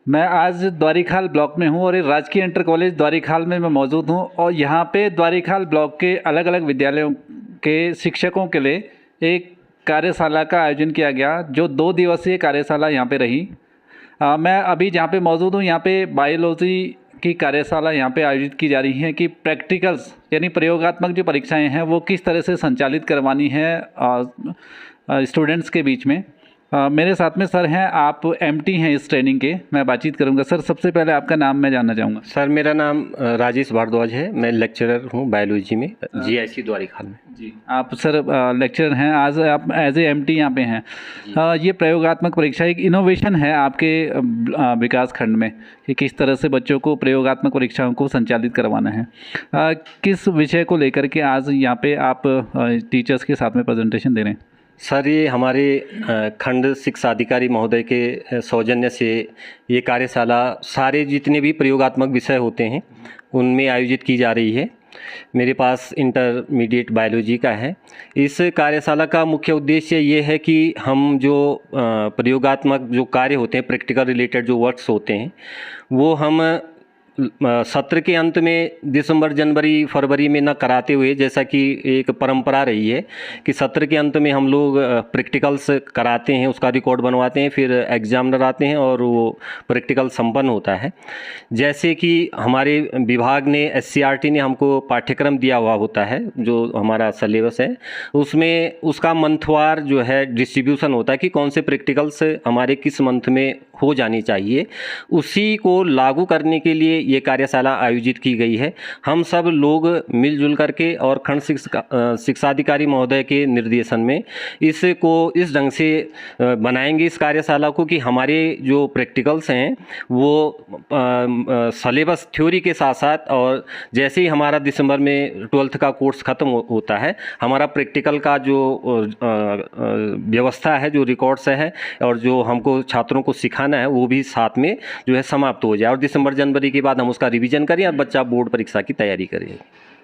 मैं आज द्वारीखाल ब्लॉक में हूँ और ये राजकीय इंटर कॉलेज द्वारीखाल में मैं मौजूद हूँ और यहाँ पे द्वारीखाल ब्लॉक के अलग अलग विद्यालयों के शिक्षकों के लिए एक कार्यशाला का आयोजन किया गया, जो 2 दिवसीय कार्यशाला यहाँ पे रही। मैं अभी जहाँ पे मौजूद हूँ, यहाँ पे बायोलॉजी की कार्यशाला यहाँ पे आयोजित की जा रही है कि प्रैक्टिकल्स यानी प्रयोगात्मक जो परीक्षाएं हैं वो किस तरह से संचालित करवानी है स्टूडेंट्स के बीच में। मेरे साथ में सर हैं, आप एमटी हैं इस ट्रेनिंग के, मैं बातचीत करूंगा। सर, सबसे पहले आपका नाम मैं जानना चाहूँगा। सर, मेरा नाम राजेश भारद्वाज है। मैं लेक्चरर हूँ बायोलॉजी में, जीआईसी द्वारीखाल में। जी, आप सर लेक्चरर हैं, आज आप एज ए एमटी यहाँ पे हैं। ये प्रयोगात्मक परीक्षा एक इनोवेशन है आपके विकास खंड में कि किस तरह से बच्चों को प्रयोगात्मक परीक्षाओं को संचालित करवाना है। किस विषय को लेकर के आज यहाँ पे आप टीचर्स के साथ में प्रेजेंटेशन दे रहे हैं? सर, ये हमारे खंड शिक्षा अधिकारी महोदय के सौजन्य से ये कार्यशाला सारे जितने भी प्रयोगात्मक विषय होते हैं उनमें आयोजित की जा रही है। मेरे पास इंटरमीडिएट बायोलॉजी का है। इस कार्यशाला का मुख्य उद्देश्य ये है कि हम जो प्रयोगात्मक जो कार्य होते हैं, प्रैक्टिकल रिलेटेड जो वर्क्स होते हैं, वो हम सत्र के अंत में दिसंबर, जनवरी, फरवरी में न कराते हुए, जैसा कि एक परंपरा रही है कि सत्र के अंत में हम लोग प्रैक्टिकल्स कराते हैं, उसका रिकॉर्ड बनवाते हैं, फिर एग्जामिनर आते हैं और वो प्रैक्टिकल संपन्न होता है। जैसे कि हमारे विभाग ने, एससीईआरटी ने हमको पाठ्यक्रम दिया हुआ होता है, जो हमारा सिलेबस है, उसमें उसका मंथवार जो है डिस्ट्रीब्यूशन होता है कि कौन से प्रैक्टिकल्स हमारे किस मंथ में हो जानी चाहिए। उसी को लागू करने के लिए ये कार्यशाला आयोजित की गई है। हम सब लोग मिलजुल करके और खंड शिक्षाधिकारी महोदय के निर्देशन में इसको इस ढंग से बनाएंगे इस कार्यशाला को कि हमारे जो प्रैक्टिकल्स हैं वो सिलेबस थ्योरी के साथ साथ, और जैसे ही हमारा दिसंबर में 12th का कोर्स ख़त्म होता है, हमारा प्रैक्टिकल का जो व्यवस्था है, जो रिकॉर्ड्स है और जो हमको छात्रों को सिखाना है, वो भी साथ में जो है समाप्त हो जाए और दिसंबर, जनवरी के बाद हम उसका रिवीजन करें और बच्चा बोर्ड परीक्षा की तैयारी करे।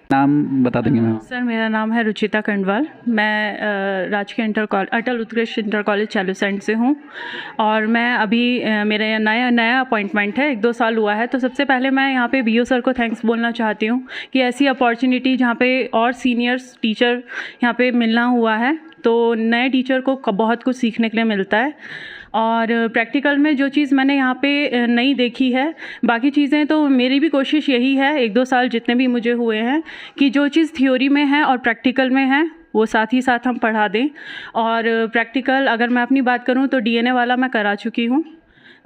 नाम बता देंगे मैम? सर, मेरा नाम है रुचिता खंडवाल। मैं राजकीय अटल उत्कृष्ट इंटर कॉलेज चालूसेंट से हूँ और मैं अभी मेरा नया अपॉइंटमेंट है, 1-2 साल हुआ है। तो सबसे पहले मैं यहाँ पे बीओ सर को थैंक्स बोलना चाहती हूँ कि ऐसी अपॉर्चुनिटी जहाँ पे और सीनियर्स टीचर यहाँ पे मिलना हुआ है, तो नए टीचर को बहुत कुछ सीखने के लिए मिलता है। और प्रैक्टिकल में जो चीज़ मैंने यहाँ पे नहीं देखी है, बाकी चीज़ें तो मेरी भी कोशिश यही है 1-2 साल जितने भी मुझे हुए हैं कि जो चीज़ थ्योरी में है और प्रैक्टिकल में है वो साथ ही साथ हम पढ़ा दें। और प्रैक्टिकल अगर मैं अपनी बात करूँ तो डीएनए वाला मैं करा चुकी हूँ।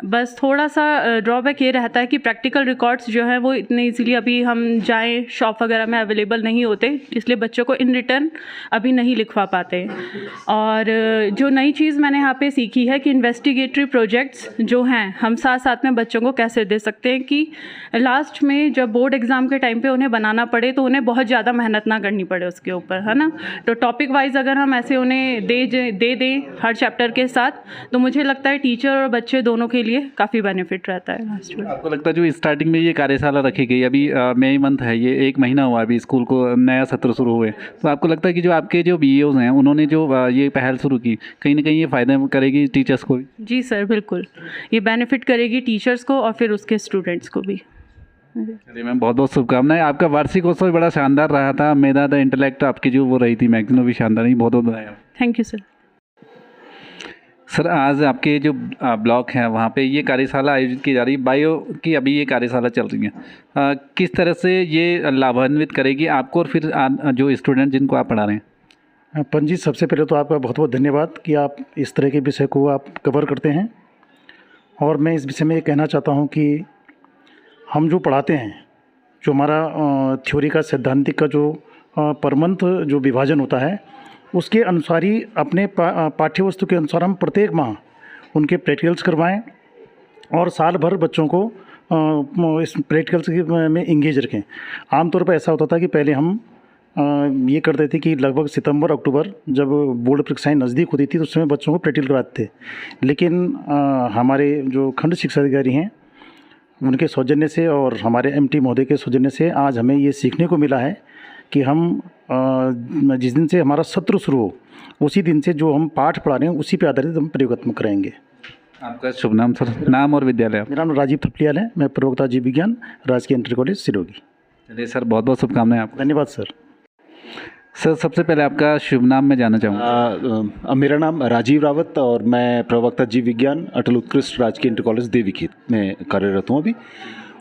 बस थोड़ा सा ड्रॉबैक ये रहता है कि प्रैक्टिकल रिकॉर्ड्स जो हैं वो इतने इजीली अभी हम जाएं शॉप वगैरह में अवेलेबल नहीं होते, इसलिए बच्चों को इन रिटर्न अभी नहीं लिखवा पाते। और जो नई चीज़ मैंने यहाँ पे सीखी है कि इन्वेस्टिगेटरी प्रोजेक्ट्स जो हैं हम साथ साथ में बच्चों को कैसे दे सकते हैं कि लास्ट में जब बोर्ड एग्ज़ाम के टाइम पे उन्हें बनाना पड़े तो उन्हें बहुत ज़्यादा मेहनत ना करनी पड़े उसके ऊपर, है ना। तो टॉपिक वाइज अगर हम ऐसे उन्हें दे दें हर चैप्टर के साथ, तो मुझे लगता है टीचर और बच्चे दोनों के लिए काफ़ी बेनिफिट रहता है लास्ट में। आपको लगता है जो स्टार्टिंग में ये कार्यशाला रखी गई, अभी मई मंथ है, ये 1 महीना हुआ अभी स्कूल को नया सत्र शुरू हुए, तो आपको लगता है कि जो आपके जो बीईओज़ हैं उन्होंने जो ये पहल शुरू की, कहीं ना कहीं ये फ़ायदा करेगी टीचर्स को भी? जी सर, बिल्कुल ये बेनिफिट करेगी टीचर्स को और फिर उसके स्टूडेंट्स को भी। चलिए मैम, बहुत बहुत शुभकामनाएं। आपका वार्षिक उत्सव भी बड़ा शानदार रहा था, मेधा द इंटेलेक्ट आपकी जो वो रही थी मैगजीन, भी शानदार रही। बहुत बहुत बधाई। Thank you sir. सर, आज आपके जो ब्लॉक हैं वहाँ पे ये कार्यशाला आयोजित की जा रही है, बायो की अभी ये कार्यशाला चल रही है, किस तरह से ये लाभान्वित करेगी आपको और फिर जो स्टूडेंट जिनको आप पढ़ा रहे हैं? पंजी, सबसे पहले तो आपका बहुत बहुत धन्यवाद कि आप इस तरह के विषय को आप कवर करते हैं। और मैं इस विषय में ये कहना चाहता हूँ कि हम जो पढ़ाते हैं, जो हमारा थ्योरी का, सैद्धांतिक का जो पर मंथ जो विभाजन होता है, उसके अनुसार ही अपने पाठ्य वस्तु के अनुसार हम प्रत्येक माह उनके प्रैक्टिकल्स करवाएं और साल भर बच्चों को इस प्रैक्टिकल्स में इंगेज रखें। आमतौर पर ऐसा होता था कि पहले हम ये करते थे कि लगभग सितंबर अक्टूबर जब बोर्ड परीक्षाएं नज़दीक होती थी तो उस समय बच्चों को प्रैक्टिकल कराते थे, लेकिन हमारे जो खंड शिक्षा अधिकारी हैं उनके सौजन्य से और हमारे एमटी महोदय के सौजन्य से आज हमें ये सीखने को मिला है कि हम जिस दिन से हमारा सत्र शुरू हो उसी दिन से जो हम पाठ पढ़ा रहे हैं उसी पे आधारित हम प्रयोगात्मक कराएंगे। आपका शुभ नाम सर, नाम और विद्यालय? मेरा नाम राजीव थपलियाल है, मैं प्रवक्ता जीव विज्ञान राजकीय इंटर कॉलेज सिरोगी। चलिए सर, बहुत बहुत शुभकामनाएं आपको। धन्यवाद सर। सर सबसे पहले आपका शुभ नाम मैं जानना चाहूँगा। मेरा नाम राजीव रावत और मैं प्रवक्ता जीव विज्ञान अटल उत्कृष्ट राजकीय इंटर कॉलेज देवीखेत में कार्यरत हूँ अभी।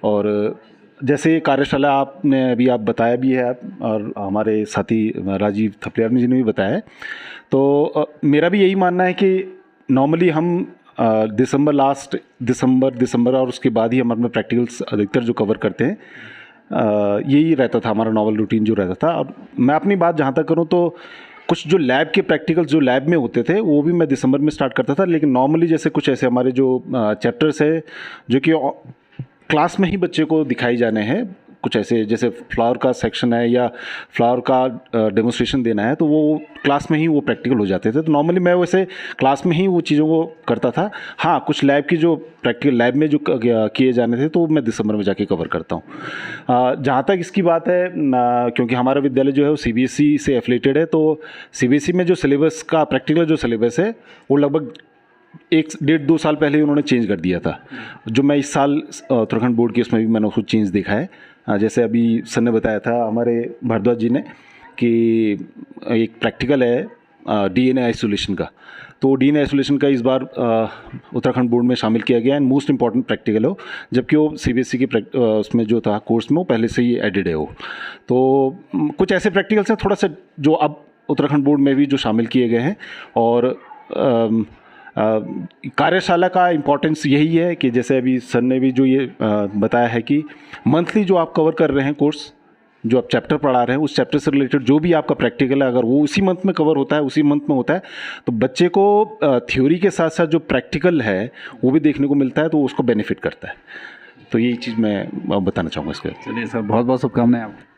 और जैसे कार्यशाला आपने अभी आप बताया भी है और हमारे साथी राजीव थपलियाल जी ने भी बताया है, तो मेरा भी यही मानना है कि नॉर्मली हम दिसंबर और उसके बाद ही हम अपने प्रैक्टिकल्स अधिकतर जो कवर करते हैं, यही रहता था हमारा नॉर्मल रूटीन जो रहता था। और मैं अपनी बात जहाँ तक करूँ तो कुछ जो लैब के प्रैक्टिकल्स जो लैब में होते थे वो भी मैं दिसंबर में स्टार्ट करता था, लेकिन नॉर्मली जैसे कुछ ऐसे हमारे जो चैप्टर्स है जो कि क्लास में ही बच्चे को दिखाई जाने हैं, कुछ ऐसे जैसे फ्लावर का सेक्शन है या फ्लावर का डेमोन्स्ट्रेशन देना है, तो वो क्लास में ही वो प्रैक्टिकल हो जाते थे। तो नॉर्मली मैं वैसे क्लास में ही वो चीज़ों को करता था। हाँ, कुछ लैब की जो प्रैक्टिकल लैब में जो किए जाने थे तो मैं दिसंबर में जाके कवर करता हूँ। जहाँ तक इसकी बात है, क्योंकि हमारा विद्यालय जो है वो CBSE से एफिलेटेड है, तो CBSE में जो सिलेबस का प्रैक्टिकल जो सिलेबस है वो लगभग 1-1.5-2 साल पहले ही उन्होंने चेंज कर दिया था। जो मैं इस साल उत्तराखंड बोर्ड के उसमें भी मैंने उसको चेंज देखा है। जैसे अभी सर ने बताया था हमारे भारद्वाज जी ने कि एक प्रैक्टिकल है DNA आइसोलेशन का, तो DNA आइसोलेशन का इस बार उत्तराखंड बोर्ड में शामिल किया गया है। मोस्ट इंपॉर्टेंट प्रैक्टिकल हो, जबकि वो CBSE के उसमें जो था कोर्स में वो पहले से ही एडेड है वो। तो कुछ ऐसे प्रैक्टिकल्स हैं थोड़ा सा जो अब उत्तराखंड बोर्ड में भी जो शामिल किए गए हैं। और कार्यशाला का इम्पोर्टेंस यही है कि जैसे अभी सर ने भी जो ये बताया है कि मंथली जो आप कवर कर रहे हैं कोर्स, जो आप चैप्टर पढ़ा रहे हैं, उस चैप्टर से रिलेटेड जो भी आपका प्रैक्टिकल है अगर वो उसी मंथ में कवर होता है, उसी मंथ में होता है, तो बच्चे को थ्योरी के साथ साथ जो प्रैक्टिकल है वो भी देखने को मिलता है, तो उसको बेनिफिट करता है। तो यही चीज़ मैं बताना चाहूँगा इसके। चलिए सर, बहुत बहुत शुभकामनाएं आपको।